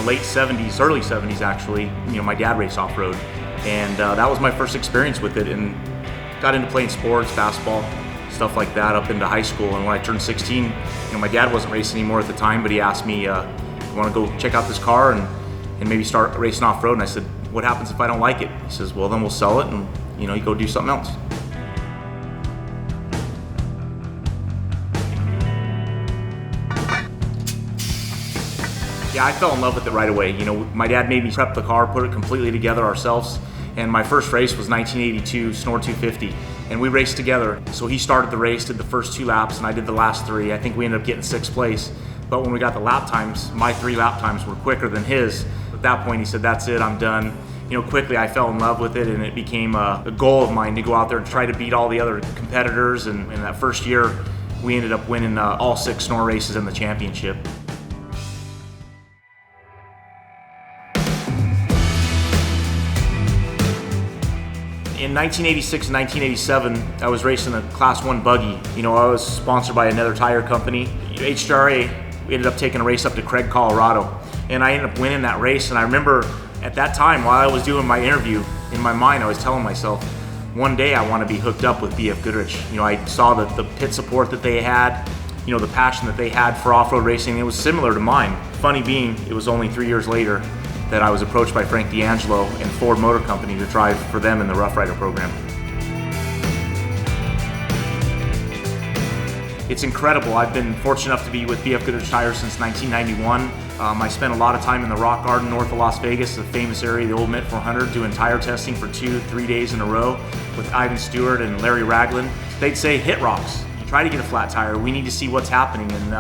late 70s, early 70s actually, my dad raced off-road. And that was my first experience with it, and got into playing sports, basketball, stuff like that up into high school. And when I turned 16, my dad wasn't racing anymore at the time, but he asked me, you want to go check out this car and maybe start racing off-road? And I said, what happens if I don't like it? He says, well, then we'll sell it and you go do something else. Yeah, I fell in love with it right away. My dad made me prep the car, put it completely together ourselves. And my first race was 1982 Snore 250, and we raced together. So he started the race, did the first 2 laps, and I did the last 3. I think we ended up getting 6th place. But when we got the lap times, my 3 lap times were quicker than his. At that point, he said, that's it, I'm done. Quickly I fell in love with it, and it became a goal of mine to go out there and try to beat all the other competitors. And in that first year, we ended up winning all 6 Snore races in the championship. In 1986 and 1987, I was racing a Class 1 buggy. I was sponsored by another tire company. HRA, we ended up taking a race up to Craig, Colorado. And I ended up winning that race. And I remember at that time, while I was doing my interview, in my mind, I was telling myself, one day I want to be hooked up with BFGoodrich. I saw the pit support that they had, the passion that they had for off-road racing. It was similar to mine. Funny being, it was only 3 years later that I was approached by Frank D'Angelo and Ford Motor Company to drive for them in the Rough Rider program. It's incredible. I've been fortunate enough to be with BFGoodrich tires since 1991. I spent a lot of time in the Rock Garden north of Las Vegas, a famous area, the old Mint 400, doing tire testing for 2-3 days in a row with Ivan Stewart and Larry Ragland. They'd say, hit rocks. You try to get a flat tire. We need to see what's happening. And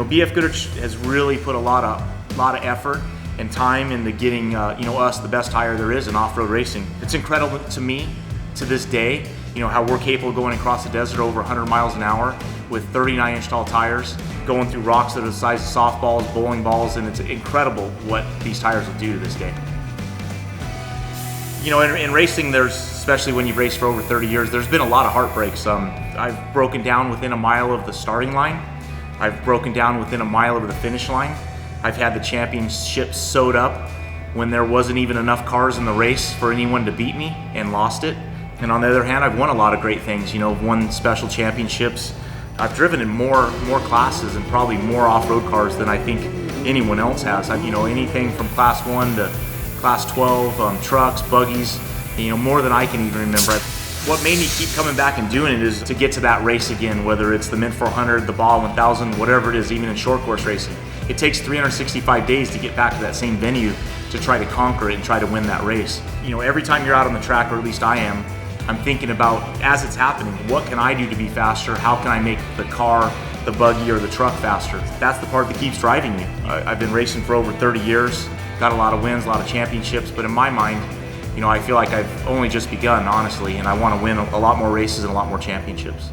BFGoodrich has really put a lot of effort and time into getting us the best tire there is in off-road racing. It's incredible to me to this day, how we're capable of going across the desert over 100 miles an hour with 39-inch tall tires, going through rocks that are the size of softballs, bowling balls, and it's incredible what these tires will do to this day. In racing, especially when you've raced for over 30 years, there's been a lot of heartbreaks. I've broken down within a mile of the starting line. I've broken down within a mile of the finish line. I've had the championship sewed up when there wasn't even enough cars in the race for anyone to beat me, and lost it. And on the other hand, I've won a lot of great things. Won special championships. I've driven in more classes and probably more off-road cars than I think anyone else has. Anything from Class 1 to Class 12, trucks, buggies, more than I can even remember. What made me keep coming back and doing it is to get to that race again, whether it's the Mint 400, the Baja 1000, whatever it is, even in short course racing. It takes 365 days to get back to that same venue to try to conquer it and try to win that race. Every time you're out on the track, or at least I am, I'm thinking about, as it's happening, what can I do to be faster? How can I make the car, the buggy, or the truck faster? That's the part that keeps driving me. I've been racing for over 30 years, got a lot of wins, a lot of championships, but in my mind, I feel like I've only just begun, honestly, and I want to win a lot more races and a lot more championships.